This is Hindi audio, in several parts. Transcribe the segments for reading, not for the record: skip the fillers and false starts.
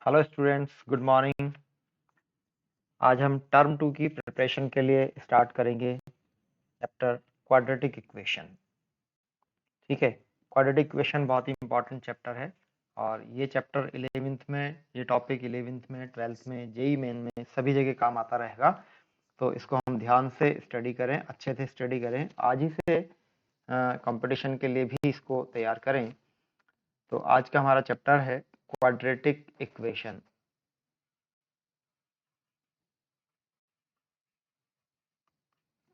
Hello students, good morning. आज हम टर्म 2 की प्रिपरेशन के लिए स्टार्ट करेंगे चैप्टर क्वाड्रेटिक इक्वेशन। ठीक है, क्वाड्रेटिक इक्वेशन बहुत ही इंपॉर्टेंट चैप्टर है और ये चैप्टर 11th में, ये टॉपिक 11th में, 12th में, जेई मेन में सभी जगह काम आता रहेगा। तो इसको हम ध्यान से स्टडी करें, अच्छे से स्टडी करें, आज ही से कंपटीशन के लिए भी इसको तैयार करें। तो आज का हमारा चैप्टर है क्वाड्रेटिक इक्वेशन।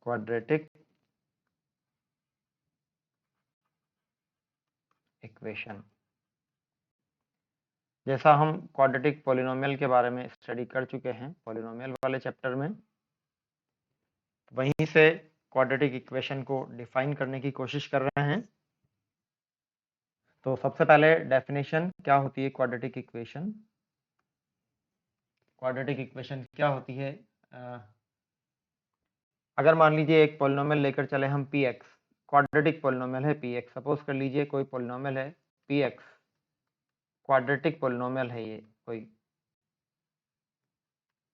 क्वाड्रेटिक इक्वेशन, जैसा हम क्वाड्रेटिक पॉलिनोमियल के बारे में स्टडी कर चुके हैं पॉलिनोमियल वाले चैप्टर में, वहीं से क्वाड्रेटिक इक्वेशन को डिफाइन करने की कोशिश कर रहे हैं। तो सबसे पहले डेफिनेशन क्या होती है क्वाड्रेटिक इक्वेशन। क्वाड्रेटिक इक्वेशन क्या होती है? अगर मान लीजिए एक पॉलिनोमियल लेकर चले हम पी एक्स, क्वाड्रेटिक पॉलिनोमियल है पी एक्स। सपोज कर लीजिए कोई पॉलिनोमियल है पी एक्स, क्वाड्रेटिक पॉलिनोमियल है ये कोई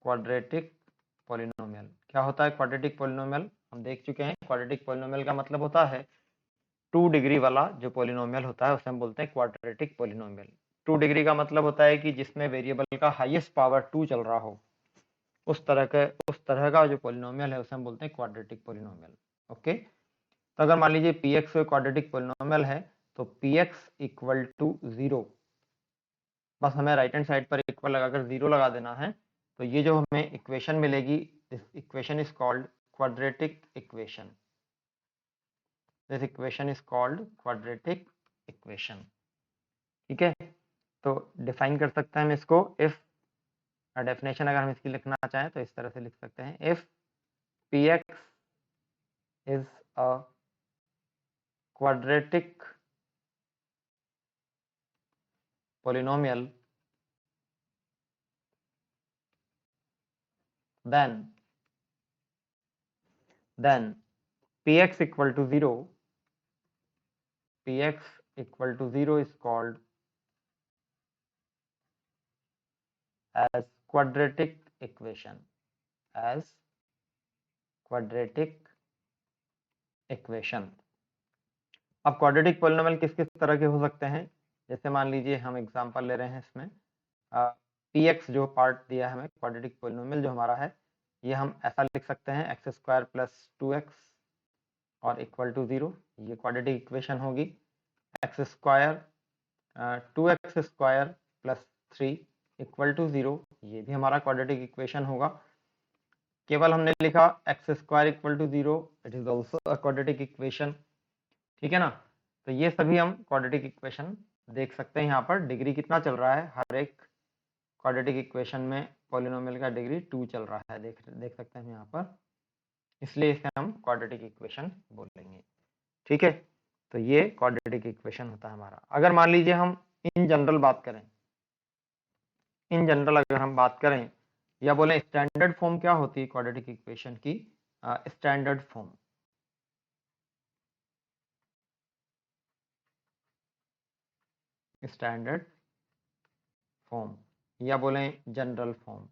क्वाड्रेटिक पॉलिनोमियल। क्या होता है क्वाड्रेटिक पॉलिनोमियल? हम देख चुके हैं क्वाड्रेटिक पॉलिनोमियल का मतलब होता है 2 डिग्री वाला जो पॉलिनोमियल होता है उसे हम बोलते हैं क्वाड्रेटिक पॉलिनोमियल। 2 डिग्री का मतलब होता है कि जिसमें वेरिएबल का हाईएस्ट पावर 2 चल रहा हो, उस तरह का जो पॉलिनोमियल है उसे हम बोलते हैं क्वाड्रेटिक पॉलिनोमियल। ओके, तो अगर मान लीजिए पी एक्स क्वाड्रेटिक पॉलिनोमियल है तो पी एक्स इक्वल टू 0, बस हमें राइट हैंड साइड पर इक्वल लगाकर 0 लगा देना है। तो ये जो हमें इक्वेशन मिलेगी, this equation is called quadratic equation. This equation is called quadratic equation. ठीक है, तो डिफाइन कर सकते हैं हम इसको। इफ डेफिनेशन अगर हम इसकी लिखना चाहें तो इस तरह से लिख सकते हैं, if P x is a quadratic polynomial, then px equal to 0, px equal to 0 is called as quadratic equation, as quadratic equation। अब क्वाड्रेटिक पॉलिनोमियल किस किस तरह के हो सकते हैं? जैसे मान लीजिए हम एग्जांपल ले रहे हैं इसमें, पी एक्स जो पार्ट दिया है हमें, क्वाड्रेटिक पॉलिनोमियल जो हमारा है, ये हम ऐसा लिख सकते हैं एक्स स्क्वायर प्लस 2x और इक्वल टू 0। ये क्वाड्रेटिक इक्वेशन होगी। X square 2x square plus 3 equal to 0, ये भी हमारा क्वाड्रेटिक इक्वेशन होगा। केवल हमने लिखा X square equal to 0, it is also a quadratic equation. ठीक है ना? तो ये सभी हम क्वाड्रेटिक इक्वेशन देख सकते हैं। यहाँ पर डिग्री कितना चल रहा है? हर एक क्वाड्रेटिक इक्वेशन में पॉलिनोमियल का डिग्री 2 चल रहा है, देख सकते हैं यहाँ पर, इसलिए इसे हम क्वाड्रेटिक इक्वेशन बोलेंगे। ठीक है, तो ये क्वाड्रेटिक इक्वेशन होता है हमारा। अगर मान लीजिए हम इन जनरल बात करें, इन जनरल अगर हम बात करें या बोले स्टैंडर्ड फॉर्म क्या होती है क्वाड्रेटिक इक्वेशन की? स्टैंडर्ड फॉर्म, स्टैंडर्ड फॉर्म या बोले जनरल फॉर्म,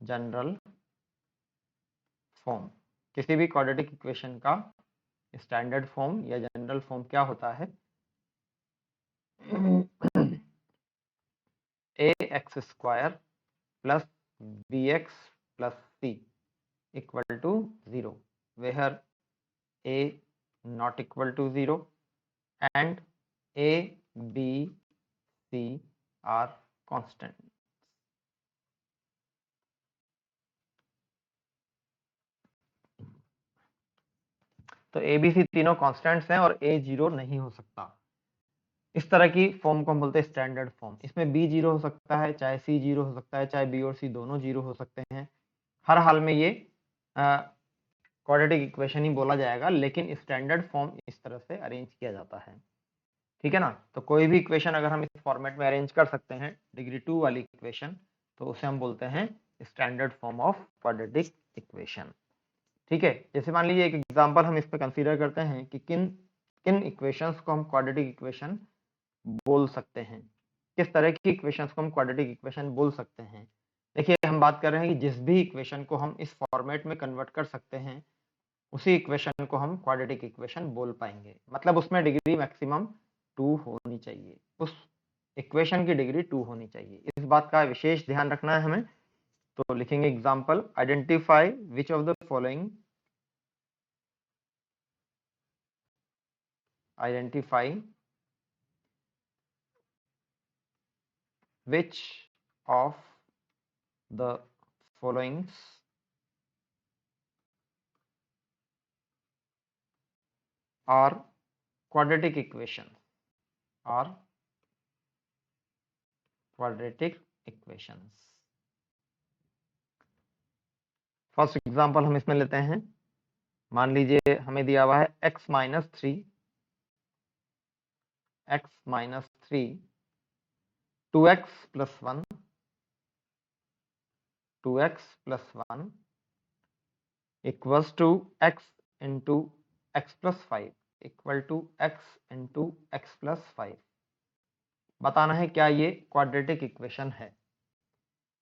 जनरल फॉर्म। किसी भी क्वाड्रेटिक इक्वेशन का स्टैंडर्ड फॉर्म या जनरल फॉर्म क्या होता है? A x square plus b x plus c equal to 0, where a not equal to 0 and a, b, c are constant। तो ए बी सी तीनों कांस्टेंट्स हैं और ए 0 नहीं हो सकता। इस तरह की फॉर्म को हम बोलते हैं स्टैंडर्ड फॉर्म। इसमें बी 0 हो सकता है, चाहे सी 0 हो सकता है, चाहे बी और सी दोनों 0 हो सकते हैं। हर हाल में ये क्वाड्रेटिक इक्वेशन ही बोला जाएगा, लेकिन स्टैंडर्ड फॉर्म इस तरह से अरेंज किया जाता है। ठीक है ना? तो कोई भी इक्वेशन अगर हम इस फॉर्मेट में अरेंज कर सकते हैं, डिग्री 2 वाली इक्वेशन, तो उसे हम बोलते हैं standard form of quadratic equation. ठीक है, जैसे मान लीजिए एक एग्जांपल हम इस पे कंसीडर करते हैं कि किन किन इक्वेशंस को हम क्वाड्रेटिक इक्वेशन बोल सकते हैं, किस तरह की इक्वेशंस को हम क्वाड्रेटिक इक्वेशन बोल सकते हैं। देखिए हम बात कर रहे हैं कि जिस भी इक्वेशन को हम इस फॉर्मेट में कन्वर्ट कर सकते हैं उसी इक्वेशन को हम क्वाड्रेटिक इक्वेशन बोल पाएंगे। मतलब उसमें डिग्री मैक्सिमम 2 होनी चाहिए, उस इक्वेशन की डिग्री 2 होनी चाहिए। इस बात का विशेष ध्यान रखना है हमें। तो लिखेंगे example, identify which of the following identify which of the following are quadratic equations or quadratic equations। First example हम इसमें लेते हैं। मान लीजिए हमें दिया हुआ है x minus 3 2x plus 1 equals to x into x plus 5 equal to x into x plus 5। बताना है क्या ये क्वाड्रेटिक इक्वेशन है।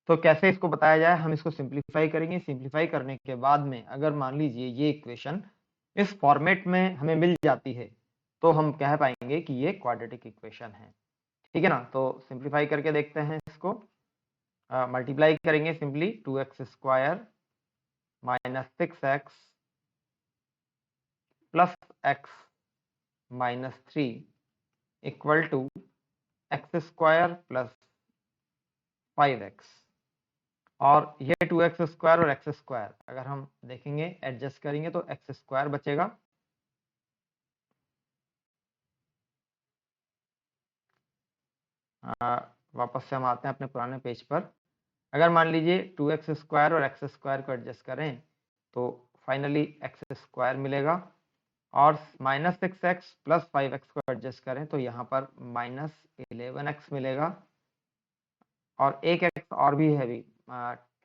तो कैसे इसको बताया जाए, हम इसको सिंप्लीफाई करेंगे। सिंप्लीफाई करने के बाद में अगर मान लीजिए ये इक्वेशन इस फॉर्मेट में हमें मिल जाती है तो हम कह पाएंगे कि ये क्वाड्रेटिक इक्वेशन है। ठीक है ना। तो सिंप्लीफाई करके देखते हैं इसको। मल्टीप्लाई करेंगे simply 2x square minus 6x plus x minus 3 equal to x square plus 5x। और ये 2x स्क्वायर और x स्क्वायर अगर हम देखेंगे एडजस्ट करेंगे तो x स्क्वायर बचेगा। वापस से हम आते हैं अपने पुराने पेज पर। अगर मान लीजिए 2x स्क्वायर और x स्क्वायर को एडजस्ट करें तो फाइनली x स्क्वायर मिलेगा। और माइनस 6x प्लस 5x को एडजस्ट करें तो यहाँ पर माइनस 11x मिलेगा। और एक x और भी है भी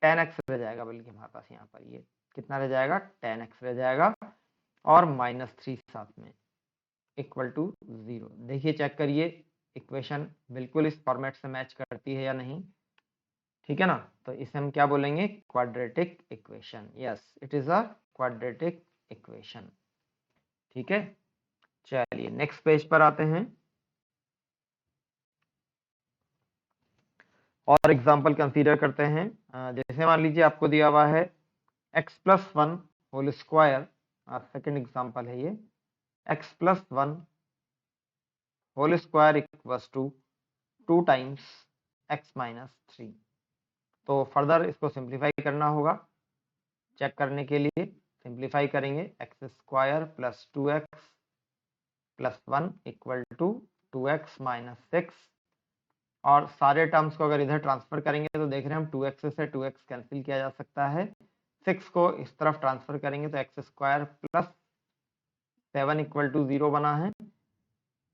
10x रह जाएगा, बल्कि हमारे पास यहाँ पर ये कितना रह जाएगा 10x रह जाएगा और माइनस 3 साथ में इक्वल टू 0। देखिए चेक करिए इक्वेशन बिल्कुल इस फॉर्मेट से मैच करती है या नहीं। ठीक है ना। तो इसे हम क्या बोलेंगे, quadratic equation. Yes, it is a quadratic equation. ठीक है, चलिए नेक्स्ट पेज पर आते हैं और एग्जाम्पल कंसीडर करते हैं। जैसे मान लीजिए आपको दिया हुआ है x plus 1 whole square. Second example है ये, x plus 1 whole square equals to 2 times x minus 3। तो फर्दर इसको सिंप्लीफाई करना होगा। चेक करने के लिए सिंप्लीफाई करेंगे, x square plus 2x plus 1 equal to 2x minus 6। और सारे टर्म्स को अगर इधर ट्रांसफर करेंगे तो देख रहे हैं हम 2x से 2x कैंसिल किया जा सकता है। 6 को इस तरफ ट्रांसफर करेंगे तो x square plus 7 equal to 0 बना है।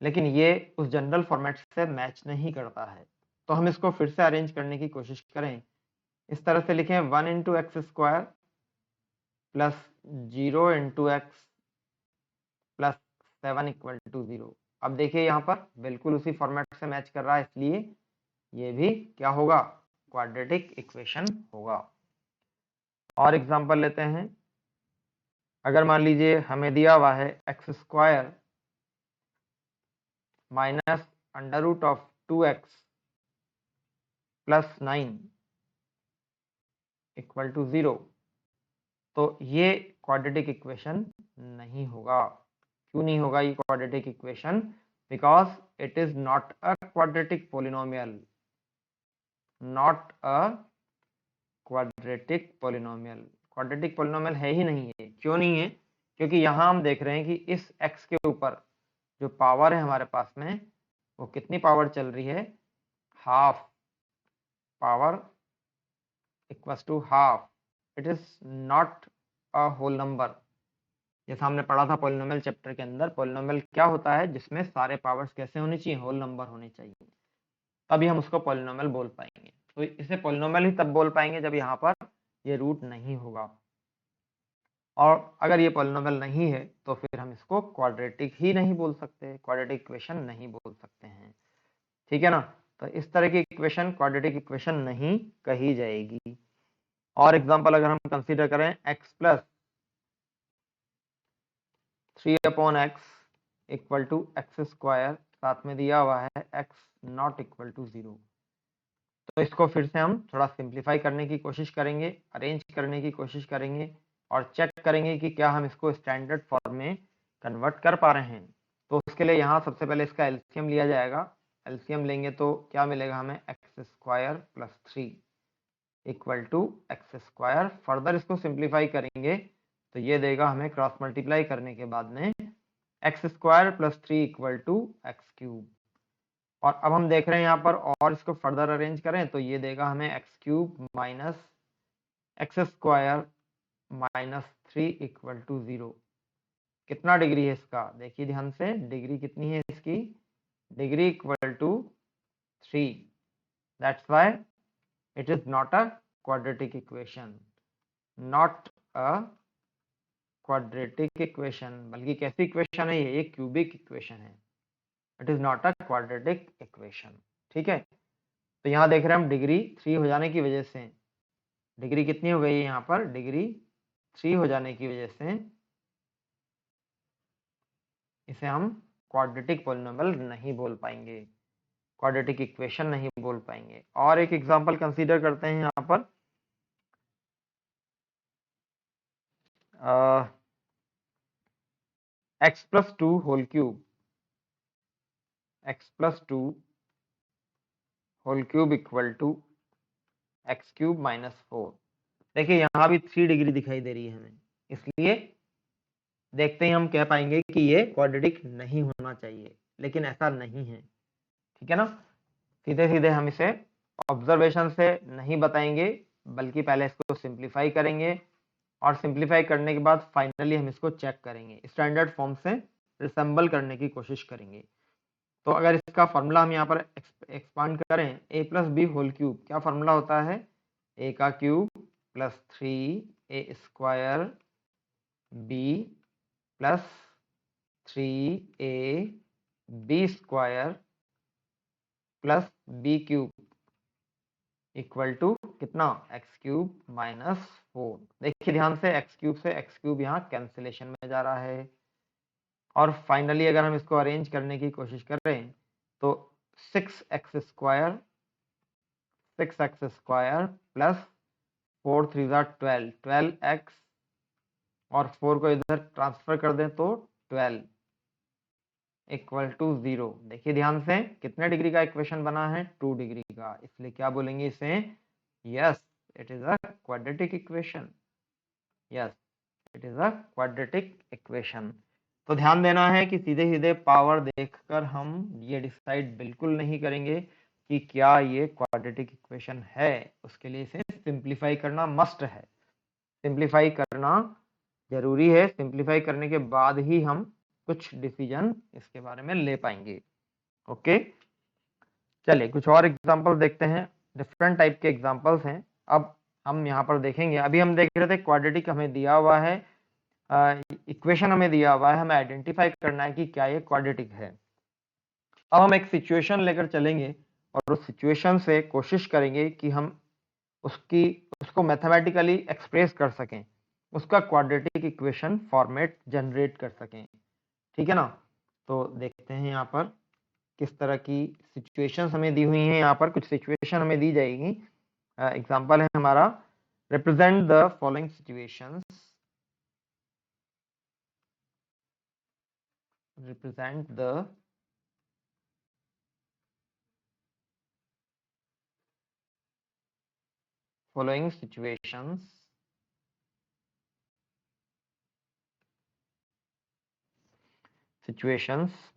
लेकिन ये उस जनरल फॉर्मेट से मैच नहीं करता है। तो हम इसको फिर से अरेंज करने की कोशिश करें। इस तरह से लिखें 1 into X square plus 0 into X plus 7 equal to 0। अब देखिए यहाँ पर बिल्कुल उसी फॉर्मेट से मैच कर रहा है, इसलिए ये भी क्या होगा, क्वाड्रेटिक इक्वेशन होगा। और एग्जांपल लेते हैं। अगर मान लीजिए हमें दिया हुआ है X square minus under root of 2x plus 9 equal to 0, तो ये क्वाड्रेटिक इक्वेशन नहीं होगा। क्यों नहीं होगा ये quadratic equation? Because it is not a quadratic polynomial, not a quadratic polynomial. Quadratic polynomial है ही नहीं है। क्यों नहीं है? क्योंकि यहाँ हम देख रहे हैं कि इस x के ऊपर जो पावर है हमारे पास में, वो कितनी पावर चल रही है, half power equals to half. It is not a whole number. जैसा हमने पढ़ा था पॉलिनोमियल चैप्टर के अंदर, पॉलिनोमियल क्या होता है, जिसमें सारे पावर्स कैसे होनी चाहिए, होल नंबर होने चाहिए, तभी हम उसको पॉलिनोमियल बोल पाएंगे। तो इसे पॉलिनोमियल ही तब बोल पाएंगे जब यहाँ पर ये रूट नहीं होगा। और अगर ये पॉलिनोमियल नहीं है तो फिर हम इसको क्वाड्रेटिक ही नहीं बोल सकते, क्वाड्रेटिक इक्वेशन नहीं बोल सकते हैं। ठीक है ना। तो इस तरह की इक्वेशन क्वाड्रेटिक इक्वेशन नहीं कही जाएगी। और एग्जांपल अगर हम कंसीडर करें x plus 3/x equal to x square, साथ में दिया हुआ है x नॉट इक्वल टू 0। तो इसको फिर से हम थोड़ा सिंप्लीफाई करने की कोशिश करेंगे, अरेंज करने की कोशिश करेंगे और चेक करेंगे कि क्या हम इसको स्टैंडर्ड फॉर्म में कन्वर्ट कर पा रहे हैं। तो उसके लिए यहाँ सबसे पहले इसका एलसीएम लिया जाएगा। एलसीएम लेंगे तो क्या मिलेगा हमें, x square plus 3 equal to x square. Further इसको सिंप्लीफाई करेंगे तो ये देगा हमें क्रॉस मल्टीप्लाई करने के बाद में x square plus 3 equal to x cube. और अब हम देख रहे हैं यहाँ पर, और इसको फर्दर अरेंज करें तो ये देगा हमें x cube minus x square minus 3 equal to 0। कितना डिग्री है इसका, देखिए ध्यान से, डिग्री कितनी है इसकी, degree equal to 3। That's why it is not a quadratic equation, not a quadratic equation, बल्कि कैसी इक्वेशन है ये क्यूबिक इक्वेशन है। It is not a quadratic equation. ठीक है, तो यहाँ देख रहे हैं हम डिग्री 3 हो जाने की वजह से, डिग्री कितनी हो गई है यहाँ पर, डिग्री 3 हो जाने की वजह से इसे हम क्वाड्रेटिक पॉलिनोमियल नहीं बोल पाएंगे, क्वाड्रेटिक इक्वेशन नहीं बोल पाएंगे। और एक एग्जांपल कंसीडर करते हैं यहाँ पर, x plus 2 whole cube, x plus 2 whole cube equal to x cube minus 4। देखिए यहाँ भी 3 डिग्री दिखाई दे रही है हमें, इसलिए देखते ही हम कह पाएंगे कि ये क्वाड्रेटिक नहीं होना चाहिए, लेकिन ऐसा नहीं है। ठीक है ना, सीधे सीधे हम इसे ऑब्जर्वेशन से नहीं बताएंगे, बल्कि पहले इसको सिंप्लीफाई करेंगे और सिंप्लीफाई करने के बाद फाइनली हम इसको चेक करेंगे, स्टैंडर्ड फॉर्म से रिसेंबल करने की कोशिश करेंगे। तो अगर इसका फॉर्मूला हम यहाँ पर एक्सपांड करें, a plus b whole cube, क्या फॉर्मूला होता है, ए का cube plus 3 a square b plus 3 a b square plus b cube equal to कितना, एक्स क्यूब माइनस 4। देखिए ध्यान से, एक्स क्यूब से एक्स क्यूब यहाँ कैंसिलेशन में जा रहा है। और फाइनली अगर हम इसको अरेंज करने की कोशिश करें तो 6x स्क्वायर प्लस 4 3 12, 12x और 4 को इधर ट्रांसफर कर दें तो 12 इक्वल टू 0। देखिए ध्यान से, कितने डिग्री का इक्वेशन बना है, 2 डिग्री का, इसलिए क्या बोलेंगे इसे, yes it is a quadratic equation, yes it is a quadratic equation. तो ध्यान देना है कि सीधे सीधे पावर देखकर हम ये डिसाइड बिल्कुल नहीं करेंगे कि क्या ये क्वाड्रेटिक इक्वेशन है, उसके लिए इसे सिंप्लीफाई करना मस्ट है, सिंप्लीफाई करना जरूरी है। सिंप्लीफाई करने के बाद ही हम कुछ डिसीजन इसके बारे में ले पाएंगे। ओके, चलिए कुछ और एग्जांपल देखते हैं, डिफरेंट टाइप के एग्जांपल्स हैं। अब हम यहाँ पर देखेंगे, अभी हम देख रहे थे क्वाड्रेटिक हमें दिया हुआ है, इक्वेशन हमें दिया हुआ है, हमें आइडेंटिफाई करना है कि क्या ये क्वाड्रेटिक है। अब हम एक सिचुएशन लेकर चलेंगे और उस सिचुएशन से कोशिश करेंगे कि हम उसको मैथमेटिकली एक्सप्रेस कर सकें, उसका क्वाड्रेटिक इक्वेशन फॉर्मेट जनरेट कर सकें। ठीक है ना, तो देखते हैं यहाँ पर किस तरह की सिचुएशंस हमें दी हुई हैं। यहाँ पर कुछ सिचुएशन हमें दी जाएगी। एग्जांपल है हमारा, represent the following situations, represent the following situations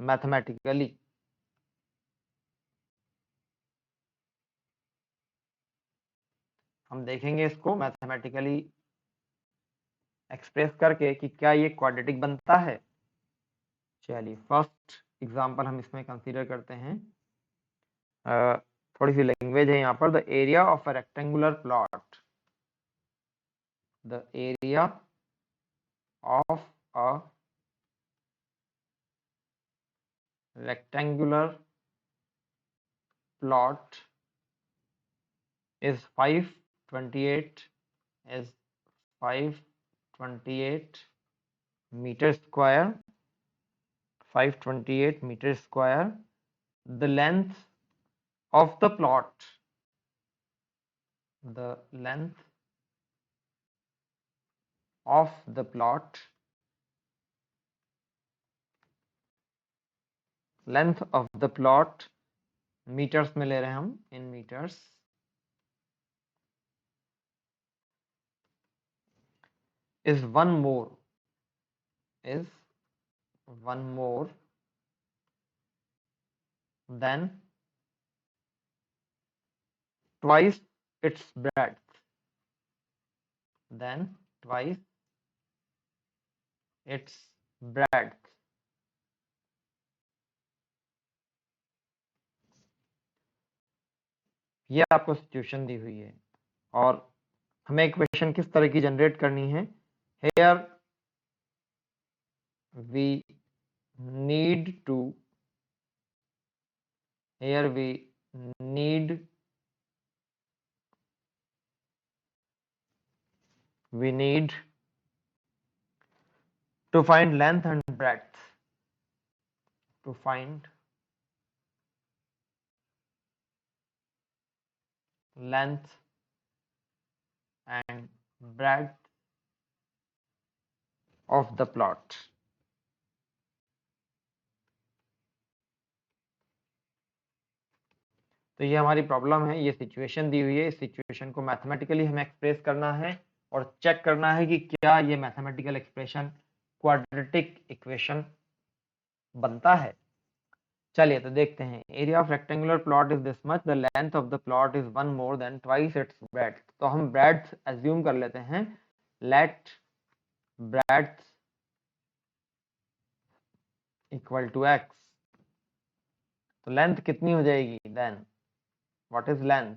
mathematically। हम देखेंगे इसको मैथमेटिकली एक्सप्रेस करके कि क्या ये क्वाड्रेटिक बनता है। चलिए फर्स्ट एग्जांपल हम इसमें कंसीडर करते हैं, थोड़ी सी लैंग्वेज है यहाँ पर, the area of a rectangular plot, the area of a rectangular plot is 528 meter square, 528 meter square. The length of the plot, the length of the plot, length of the plot metres में ले रहे हैं हम, in metres, is one more than twice its breadth, than twice its breadth. ये आपको सिचुएशन दी हुई है और हमें इक्वेशन किस तरह की जनरेट करनी है. Here we need to to find length and breadth, to find length and breadth of the plot. तो ये हमारी प्रॉब्लम है, ये सिचुएशन दी हुई है. इस सिचुएशन को मैथमेटिकली हमें एक्सप्रेस करना है और चेक करना है कि क्या ये मैथमेटिकल एक्सप्रेशन क्वाड्रेटिक इक्वेशन बनता है. चलिए तो देखते हैं. Area of rectangular plot is this much, the length of the plot is one more than twice its breadth. तो हम ब्रेड्थ एज्यूम कर लेते हैं. Let breadth equal to x. तो लेंथ कितनी हो जाएगी then? What is length?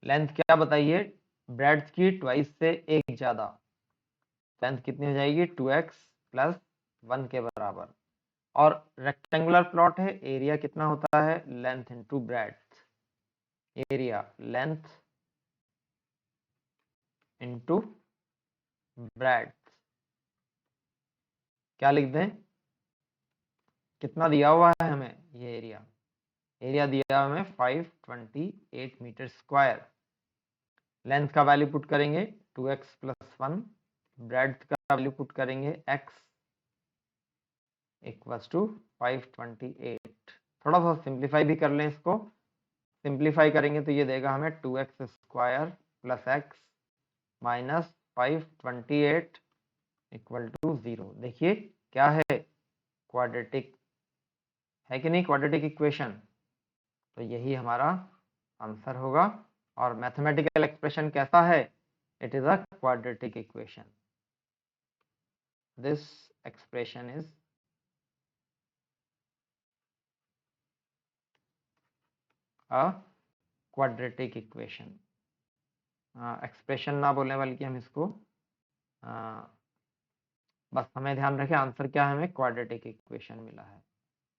Length क्या बताइए? ब्रेड्थ की ट्वाइस से एक ज्यादा. लेंथ कितनी हो जाएगी? 2x प्लस 1 के बराबर. और रेक्टेंगुलर प्लॉट है, एरिया कितना होता है? Length into breadth. Area length into breadth. क्या लिख दें? कितना दिया हुआ है हमें? ये एरिया दिया हुआ हमें 528 मीटर स्क्वायर. लेंथ का वैल्यू पुट करेंगे 2x प्लस 1, ब्रेड्थ का वैल्यू पुट करेंगे x इक्वल्स टू 528. थोड़ा सा सिंप्लीफाई भी कर लें इसको. सिंप्लीफाई करेंगे तो ये देगा हमें 2x square plus x minus 528 equal to 0. देखिए क्या है? क्वाड्रेटिक है कि नहीं? Quadratic equation. तो यही हमारा आंसर होगा. और मैथमेटिकल एक्सप्रेशन कैसा है? It is a quadratic equation. This expression is a quadratic equation. Expression ना बोलने बल्कि हम इसको बस हमें ध्यान रखें आंसर क्या है? हमें क्वाड्रेटिक इक्वेशन मिला है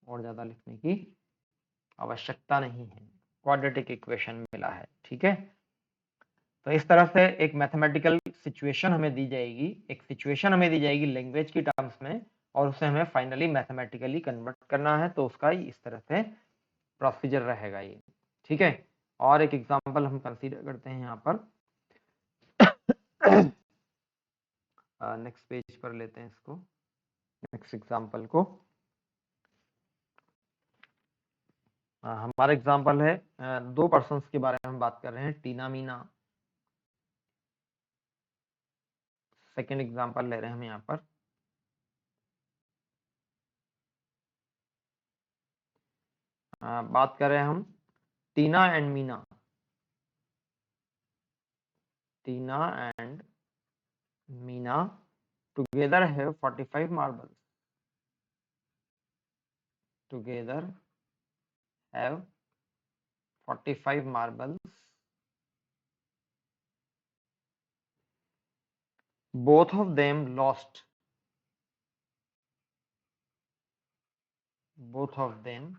और ज्यादा लिखने की आवश्यकता नहीं है. क्वाड्रेटिक इक्वेशन मिला है. ठीक है. तो इस तरह से एक मैथमेटिकल सिचुएशन हमें दी जाएगी, एक सिचुएशन हमें दी जाएगी लैंग्वेज की टर्म्स में और उसे हमें फाइनली मैथमेटिकली कन्वर्ट करना है. तो उसका इस तरह से प्रोसीजर रहेगा ये. ठीक है. और एक एग्जांपल हम कंसीडर करते हैं यहाँ पर. नेक्स्ट पेज पर लेते हैं इसको, नेक्स्ट एग्जांपल को. हमारा एग्जांपल है, दो पर्सन्स के बारे में हम बात कर रहे हैं, टीना मीना. सेकेंड एग्जांपल ले रहे हैं हम यहाँ पर. बात कर रहे हैं हम Tina and Meena. Tina and Meena together have 45 marbles. Together have 45 marbles. Both of them lost. Both of them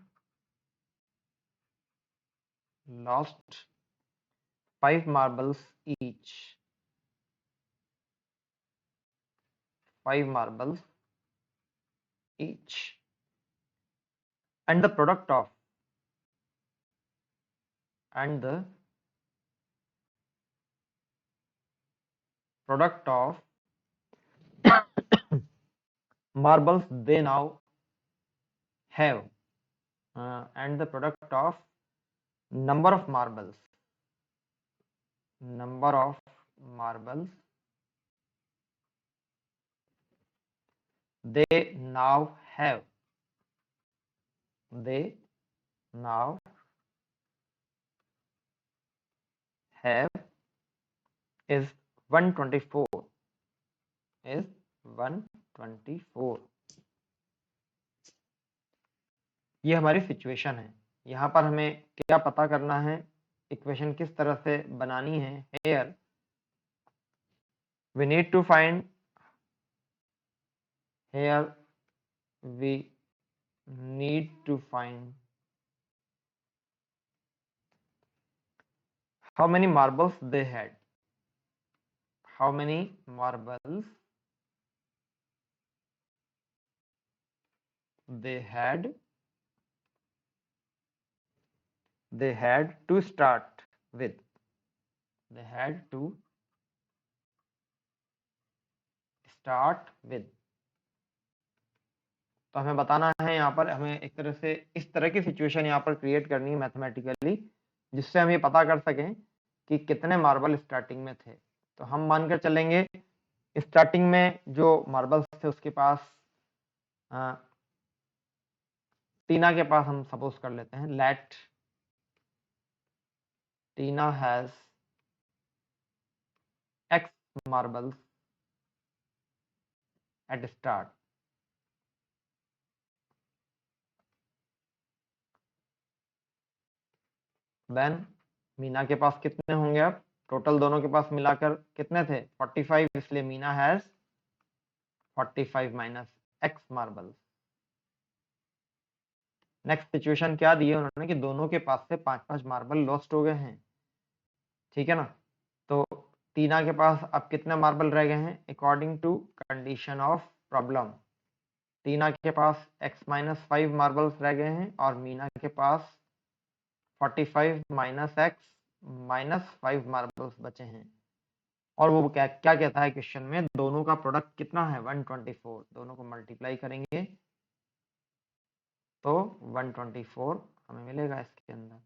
lost 5 marbles each. 5 marbles each. And the product of marbles they now have, and the product of number of marbles they now have is 124. ये हमारी सिचुएशन है। यहाँ पर हमें क्या पता करना है, इक्वेशन किस तरह से बनानी है। Here we need to find how many marbles they had. They had to start with. तो हमें बताना है, यहाँ पर हमें एक तरह से इस तरह की सिचुएशन यहाँ पर क्रिएट करनी है मैथमेटिकली, जिससे हम ये पता कर सकें कि कितने मार्बल स्टार्टिंग में थे। तो हम मानकर चलेंगे स्टार्टिंग में जो मार्बल्स थे उसके पास, टीना के पास हम सपोज कर लेते हैं, let Tina has x marbles at start. Then Meena के पास कितने होंगे, अब टोटल दोनों के पास मिलाकर कितने थे, 45, इसलिए Meena has 45 minus x marbles. Next situation क्या दी है उन्होंने कि दोनों के पास से 5-5 मार्बल लॉस्ट हो गए हैं, ठीक है ना। तो टीना के पास अब कितने मार्बल रह गए हैं, according to condition of problem Tina के पास x-5 मार्बल्स रह गए हैं और मीना के पास 45 माइनस x-5 मार्बल्स बचे हैं। और वो क्या कहता है क्वेश्चन में, दोनों का प्रोडक्ट कितना है 124, दोनों को मल्टीप्लाई करेंगे तो 124 हमें मिलेगा इसके अंदर।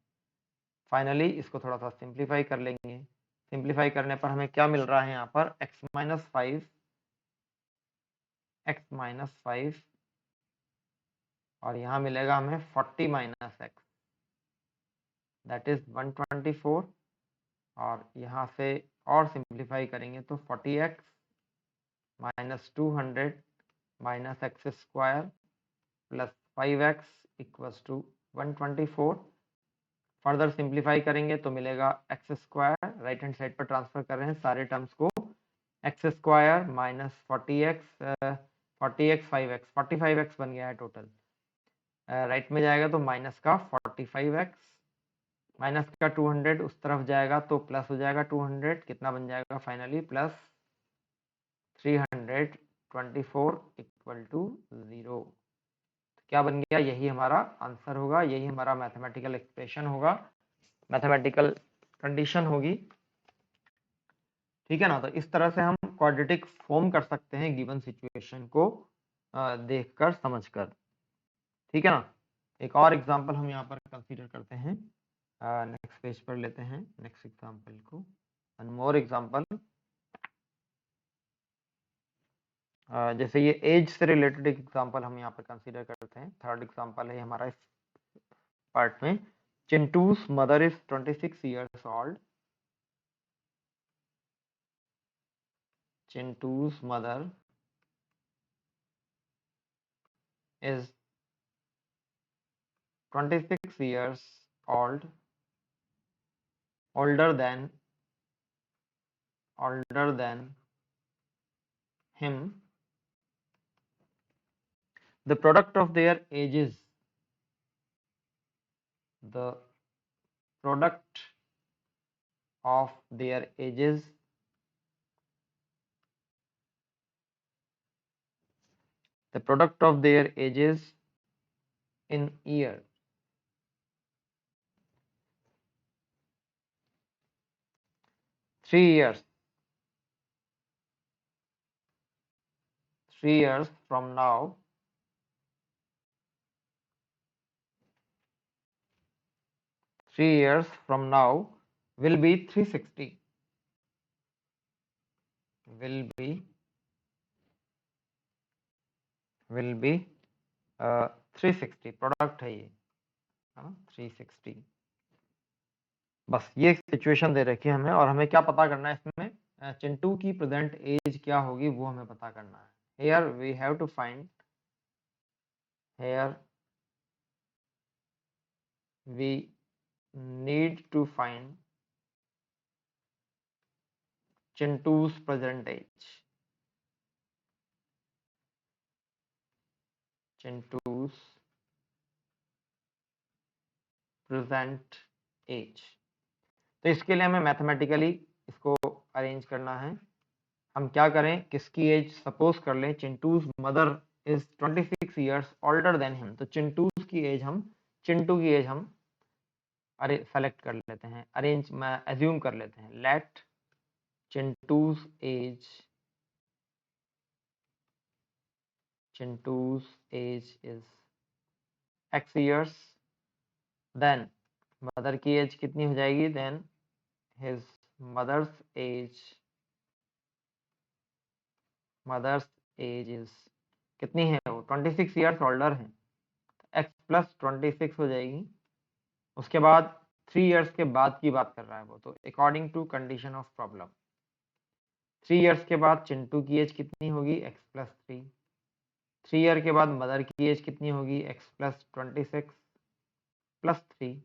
फाइनली इसको थोड़ा सा सिंप्लीफाई कर लेंगे, सिंप्लीफाई करने पर हमें क्या मिल रहा है यहाँ पर, x-5 और यहाँ मिलेगा हमें 40 माइनस x, दैट इज 124, और यहाँ से और सिंप्लीफाई करेंगे तो 40x minus 200 minus x square plus 5x equals to 124। Further simplify करेंगे तो मिलेगा x square, right hand side पर ट्रांसफर कर रहे हैं सारे टर्म्स को, x square minus 40x 5x 45x बन गया है टोटल, राइट में जाएगा तो माइनस का 45x, माइनस का 200 उस तरफ जाएगा तो प्लस हो जाएगा 200, कितना बन जाएगा फाइनली प्लस 324 इक्वल टू 0। क्या बन गया, यही हमारा आंसर होगा, यही हमारा मैथमेटिकल एक्सप्रेशन होगा, मैथमेटिकल कंडीशन होगी, ठीक है ना। तो इस तरह से हम क्वाड्रेटिक फॉर्म कर सकते हैं गिवन सिचुएशन को देखकर समझकर, ठीक है ना। एक और एग्जांपल हम यहाँ पर कंसीडर करते हैं, नेक्स्ट पेज पर लेते हैं नेक्स्ट एग्जांपल को, वन मोर एग्जांपल। जैसे ये एज से रिलेटेड एक एग्जांपल हम यहाँ पर कंसीडर करते हैं, थर्ड एग्जांपल है हमारा इस पार्ट में। चिंटू's mother is 26 years old. Chintu's mother is 26 years old, older than him. The product of their ages, the product of their ages in year. Three years from now, will be 360. Will be 360 product है ये, है ना, 360। बस ये सिचुएशन दे रखी है हमें, और हमें क्या पता करना है इसमें, चिंटू की प्रेजेंट एज क्या होगी वो हमें पता करना है। Here we have to find, here we need to find Chintu's present age. Chintu's present age। तो इसके लिए हमें मैथमेटिकली इसको अरेंज करना है। हम क्या करें, किसकी एज सपोज कर लें, Chintu's mother is 26 years older than him, तो चिंटू की एज हम अरे सेलेक्ट कर लेते हैं, अरेंज में एज्यूम कर लेते हैं। Let Chintu's age is x years, then mother की एज कितनी हो जाएगी, then his mother's age is कितनी है, वो 26 ईयर्स ओल्डर है, x प्लस 26 हो जाएगी। उसके बाद 3 इयर्स के बाद की बात कर रहा है वो, तो according to condition of problem 3 years के बाद चिंटू की एज कितनी होगी, x प्लस 3। 3 ईयर के बाद मदर की एज कितनी होगी, x प्लस 26 प्लस 3,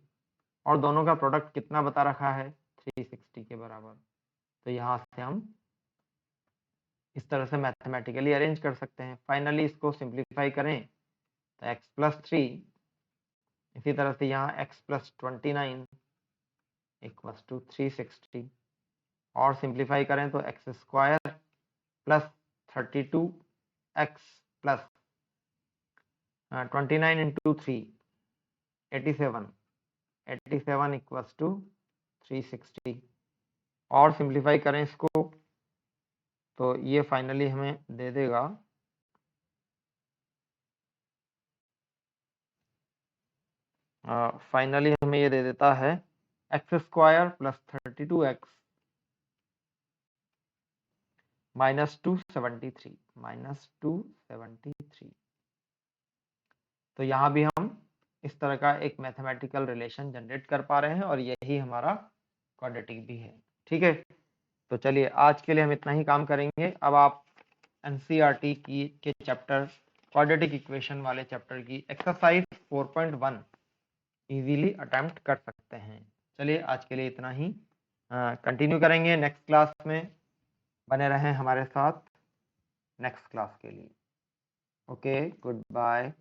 और दोनों का प्रोडक्ट कितना बता रखा है, 360 के बराबर। तो यहाँ से हम इस तरह से मैथमेटिकली अरेंज कर सकते हैं। फाइनली इसको सिंप्लीफाई करें तो x प्लस 3, इसी तरह से यहाँ x प्लस 29 इक्वल्स टू 360, और सिंप्लीफाई करें तो x square plus 32x plus 29 into 3 87 equals to 360, और सिंप्लीफाई करें इसको तो ये फाइनली हमें दे देगा फाइनली हमें ये दे देता है X square plus 32x minus 273। तो यहाँ भी हम इस तरह का एक मैथमेटिकल रिलेशन जनरेट कर पा रहे हैं, और यही हमारा क्वाड्रेटिक भी है। ठीक है, तो चलिए आज के लिए हम इतना ही काम करेंगे। अब आप एनसीईआरटी के चैप्टर क्वाड्रेटिक इक्वेशन वाले चैप्टर की एक्सरसाइज 4.1 इजीली अटेम्प्ट कर सकते हैं। चलिए आज के लिए इतना ही, कंटिन्यू करेंगे नेक्स्ट क्लास में। बने रहें हमारे साथ नेक्स्ट क्लास के लिए। Okay, good bye.